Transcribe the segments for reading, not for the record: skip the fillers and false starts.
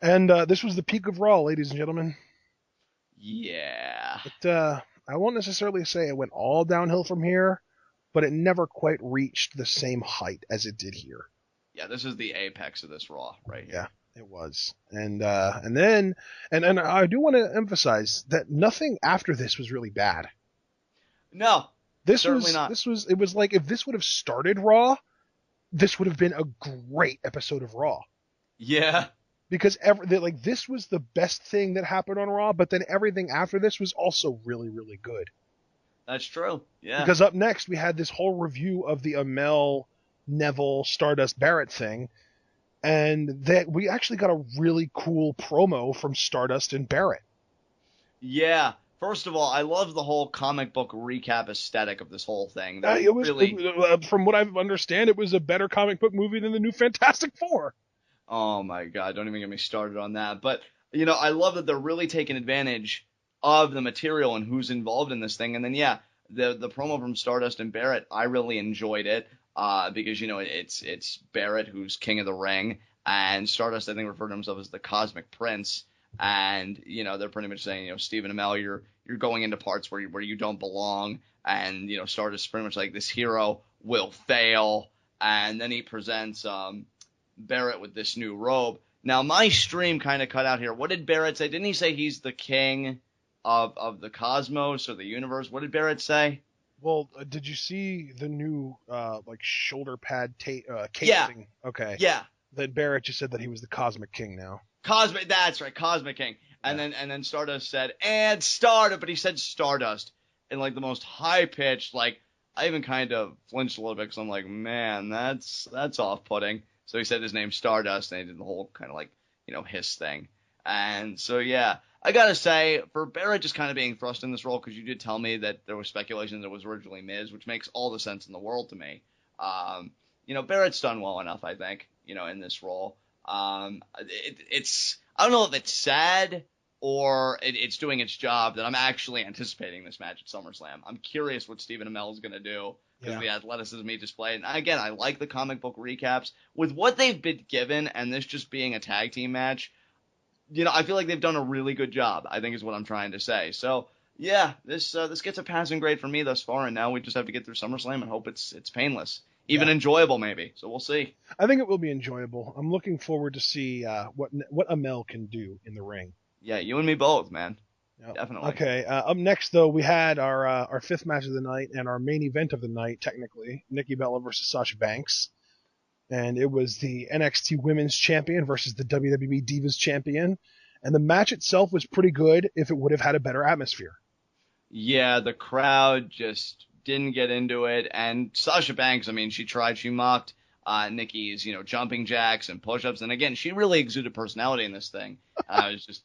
And this was the peak of Raw, ladies and gentlemen. Yeah. I won't necessarily say it went all downhill from here, but it never quite reached the same height as it did here. Yeah, this is the apex of this Raw right Yeah, here. it was. And I do want to emphasize that nothing after this was really bad. No, This certainly was not. this was it was like if this would have started Raw, this would have been a great episode of Raw. Yeah, Because this was the best thing that happened on Raw, but then everything after this was also really, really good. that's true. Yeah. Because up next we had this whole review of the Amel Neville Stardust Barrett thing, and that we actually got a really cool promo from Stardust and Barrett. Yeah. First of all, I love the whole comic book recap aesthetic of this whole thing. From what I understand, it was a better comic book movie than the new Fantastic Four. Oh my God, don't even get me started on that. But, I love that they're really taking advantage of the material and who's involved in this thing. And then, yeah, the promo from Stardust and Barrett, I really enjoyed it because, it's Barrett who's king of the ring, and Stardust, I think, referred to himself as the Cosmic Prince. And, they're pretty much saying, Stephen Amell, you're going into parts where you don't belong. And, Stardust is pretty much like, this hero will fail. And then he presents Barrett with this new robe. Now, my stream kind of cut out here. What did Barrett say? Didn't he say he's the king of the cosmos or the universe? What did Barrett say? Well, did you see the new shoulder pad cape Yeah, thing? Okay. yeah. Then Barrett just said that he was the Cosmic King now. Cosmic, that's right, Cosmic King. And then Stardust said, and Stardust, but he said Stardust in like the most high pitched, like I even kind of flinched a little bit because I'm like, man, that's off putting. So he said his name Stardust, and he did the whole kind of like, hiss thing. And so, yeah, I gotta say, for Barrett just kind of being thrust in this role, because you did tell me that there was speculation that it was originally Miz, which makes all the sense in the world to me. Barrett's done well enough, I think, in this role. It's I don't know if it's sad or it's doing its job that I'm actually anticipating this match at SummerSlam. I'm curious what Stephen Amell is going to do because of the athleticism he displayed. And again, I like the comic book recaps. With what they've been given and this just being a tag team match, I feel like they've done a really good job, I think is what I'm trying to say. So, yeah, this gets a passing grade for me thus far, and now we just have to get through SummerSlam and hope it's painless. Even enjoyable, maybe. So we'll see. I think it will be enjoyable. I'm looking forward to see what Amel can do in the ring. Yeah, you and me both, man. Yep. Definitely. Okay. Up next, though, we had our fifth match of the night and our main event of the night, technically, Nikki Bella versus Sasha Banks, and it was the NXT Women's Champion versus the WWE Divas Champion, and the match itself was pretty good if it would have had a better atmosphere. Yeah, the crowd just didn't get into it, and Sasha Banks, I mean, she mocked Nikki's, jumping jacks and push-ups, and again, she really exuded personality in this thing. I was just,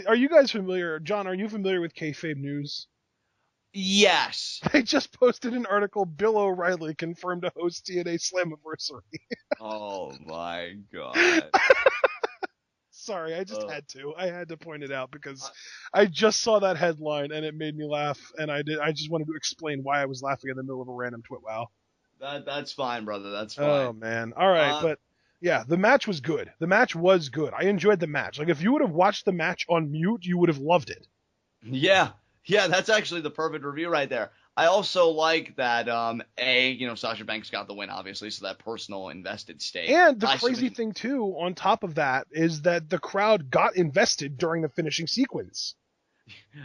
Are you guys familiar, John? Are you familiar with Kayfabe News? Yes. They just posted an article. Bill O'Reilly confirmed to host TNA Slammiversary. Oh my god. Sorry, I just had to. I had to point it out because I just saw that headline and it made me laugh, and I just wanted to explain why I was laughing in the middle of a random twit wow. That's fine, brother. That's fine. Oh man. All right, but yeah, the match was good. The match was good. I enjoyed the match. Like if you would have watched the match on mute, you would have loved it. Yeah. Yeah, that's actually the perfect review right there. I also like that, Sasha Banks got the win, obviously, so that personal invested stake. And the crazy thing, too, on top of that, is that the crowd got invested during the finishing sequence.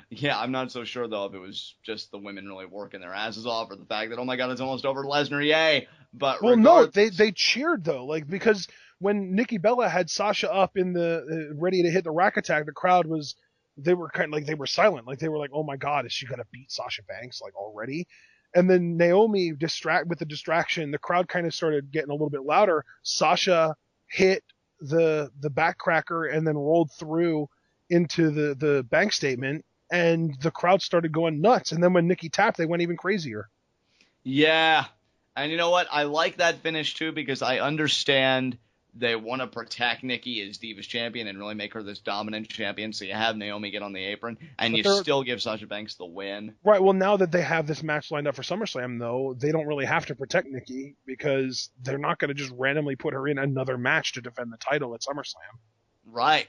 Yeah, I'm not so sure, though, if it was just the women really working their asses off or the fact that, oh, my God, it's almost over Lesnar, yay. But no, they cheered, though, because when Nikki Bella had Sasha up in the ready to hit the rack attack, the crowd was... They were kind of like, they were silent. Like, they were like, oh my God, is she going to beat Sasha Banks, like, already? And then Naomi with the distraction, the crowd kind of started getting a little bit louder. Sasha hit the backcracker and then rolled through into the bank statement, and the crowd started going nuts. And then when Nikki tapped, they went even crazier. Yeah. And you know what? I like that finish, too, because I understand they want to protect Nikki as Divas champion and really make her this dominant champion. So you have Naomi get on the apron, and But you still give Sasha Banks the win. Right. Well, now that they have this match lined up for SummerSlam, though, they don't really have to protect Nikki because they're not going to just randomly put her in another match to defend the title at SummerSlam. Right.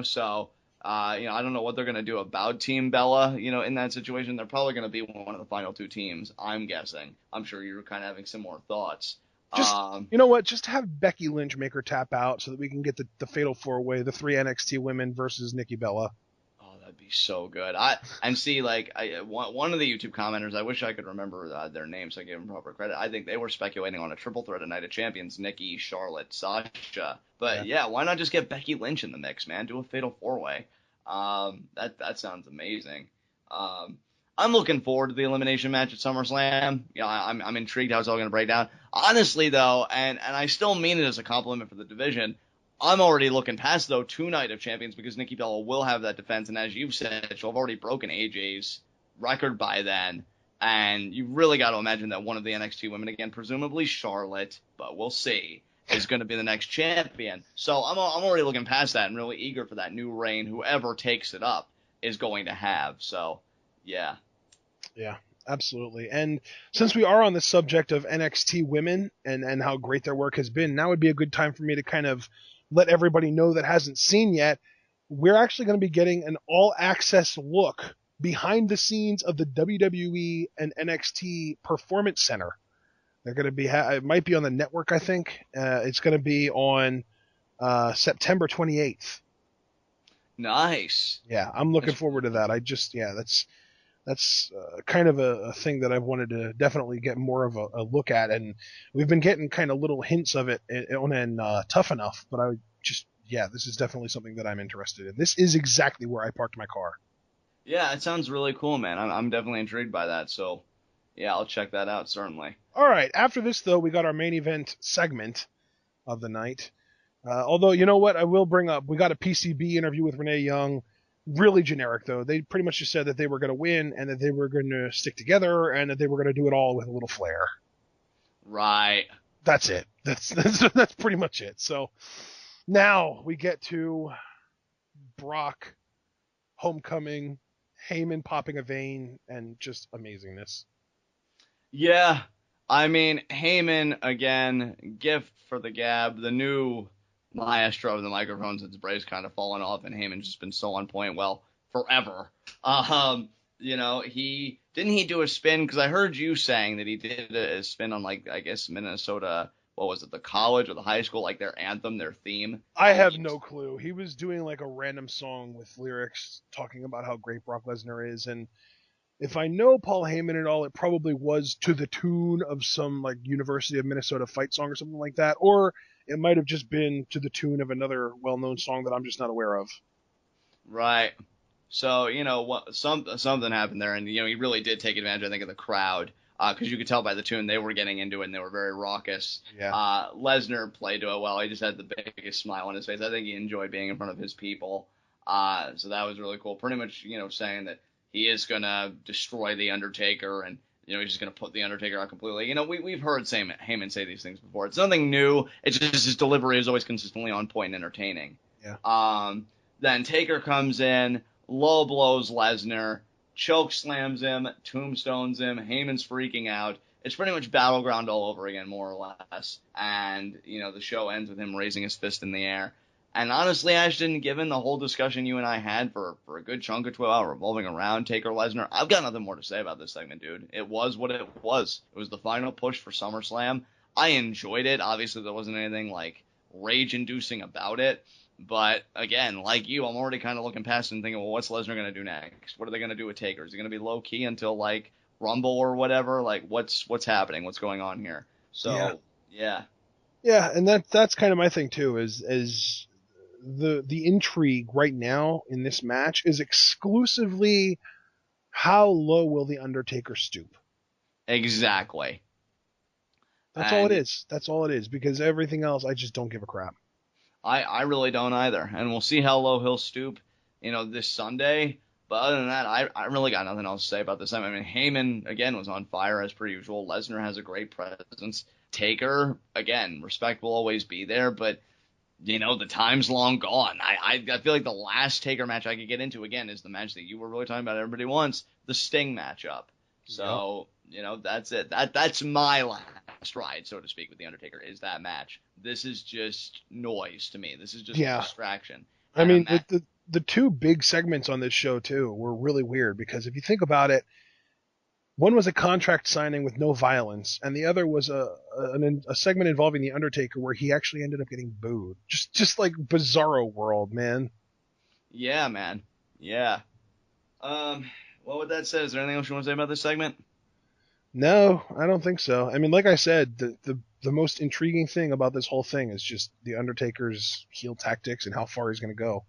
So, I don't know what they're going to do about Team Bella, in that situation. They're probably going to be one of the final two teams, I'm guessing. I'm sure you're kind of having similar thoughts. Just, you know what? Just have Becky Lynch make her tap out so that we can get the fatal four-way, the 3 NXT women versus Nikki Bella. Oh, that'd be so good. One of the YouTube commenters, I wish I could remember their names so I gave them proper credit. I think they were speculating on a triple threat of Night of Champions, Nikki, Charlotte, Sasha. But yeah, why not just get Becky Lynch in the mix, man? Do a fatal four-way. That sounds amazing. I'm looking forward to the elimination match at SummerSlam. I'm intrigued how it's all going to break down. Honestly, though, and I still mean it as a compliment for the division, I'm already looking past, though, 2 Night of Champions because Nikki Bella will have that defense. And as you've said, she'll have already broken AJ's record by then. And you really got to imagine that one of the NXT women, again, presumably Charlotte, but we'll see, is going to be the next champion. So I'm already looking past that and really eager for that new reign. Whoever takes it up is going to have. So, yeah. Yeah, absolutely. And since we are on the subject of NXT women and how great their work has been, now would be a good time for me to kind of let everybody know that hasn't seen yet. We're actually going to be getting an all-access look behind the scenes of the WWE and NXT Performance Center. They're going to be, it might be on the network, I think. It's going to be on September 28th. Nice. Yeah, I'm looking forward to that. That's kind of a thing that I've wanted to definitely get more of a look at, and we've been getting kind of little hints of it on Tough Enough, but this is definitely something that I'm interested in. This is exactly where I parked my car. Yeah, it sounds really cool, man. I'm definitely intrigued by that, so yeah, I'll check that out, certainly. All right, after this, though, we got our main event segment of the night. Although, you know what, I will bring up, we got a PCB interview with Renee Young. Really generic, though. They pretty much just said that they were going to win and that they were going to stick together and that they were going to do it all with a little flair. Right. That's it. That's pretty much it. So now we get to Brock, Homecoming, Heyman popping a vein, and just amazingness. Yeah. I mean, Heyman, again, gift for the gab. The new maestro of the microphone since Bray's kind of fallen off, and Heyman's just been so on point, well, forever. He do a spin, because I heard you saying that he did a spin on, like, I guess Minnesota, what was it, the college or the high school, like their anthem, their theme. I have no clue. He was doing like a random song with lyrics talking about how great Brock Lesnar is, and if I know Paul Heyman at all, it probably was to the tune of some like University of Minnesota fight song or something like that, or it might have just been to the tune of another well-known song that I'm just not aware of. Right. So, something happened there, and, he really did take advantage, I think, of the crowd, because you could tell by the tune they were getting into it, and they were very raucous. Yeah. Lesnar played to it well. He just had the biggest smile on his face. I think he enjoyed being in front of his people. So that was really cool. Pretty much, saying that he is going to destroy The Undertaker, and he's just going to put The Undertaker out completely. We've heard Heyman say these things before. It's nothing new. It's just his delivery is always consistently on point and entertaining. Yeah. Then Taker comes in, low blows Lesnar, choke slams him, tombstones him. Heyman's freaking out. It's pretty much Battleground all over again, more or less. And, the show ends with him raising his fist in the air. And honestly, Ashton, given the whole discussion you and I had for a good chunk of 12 hours revolving around Taker Lesnar, I've got nothing more to say about this segment, dude. It was what it was. It was the final push for SummerSlam. I enjoyed it. Obviously, there wasn't anything, like, rage-inducing about it. But, again, like you, I'm already kind of looking past it and thinking, well, what's Lesnar going to do next? What are they going to do with Taker? Is he going to be low-key until, like, Rumble or whatever? Like, what's happening? What's going on here? So, yeah. Yeah, and that's kind of my thing, too, is the intrigue right now in this match is exclusively how low will the Undertaker stoop. Exactly. That's all it is. That's all it is, because everything else, I just don't give a crap. I really don't either, and we'll see how low he'll stoop, this Sunday. But other than that, I really got nothing else to say about this. I mean, Heyman, again, was on fire as per usual. Lesnar has a great presence. Taker, again, respect will always be there, but the time's long gone. I feel like the last Taker match I could get into again is the match that you were really talking about. Everybody wants the Sting matchup. So that's it. That's my last ride, so to speak, with the Undertaker is that match. This is just noise to me. This is just a distraction. I mean, the two big segments on this show too were really weird because if you think about it, one was a contract signing with no violence, and the other was a segment involving the Undertaker where he actually ended up getting booed. Just like bizarro world, man. Yeah, man. Yeah. Well, with that said, is there anything else you want to say about this segment? No, I don't think so. I mean, like I said, the most intriguing thing about this whole thing is just the Undertaker's heel tactics and how far he's going to go.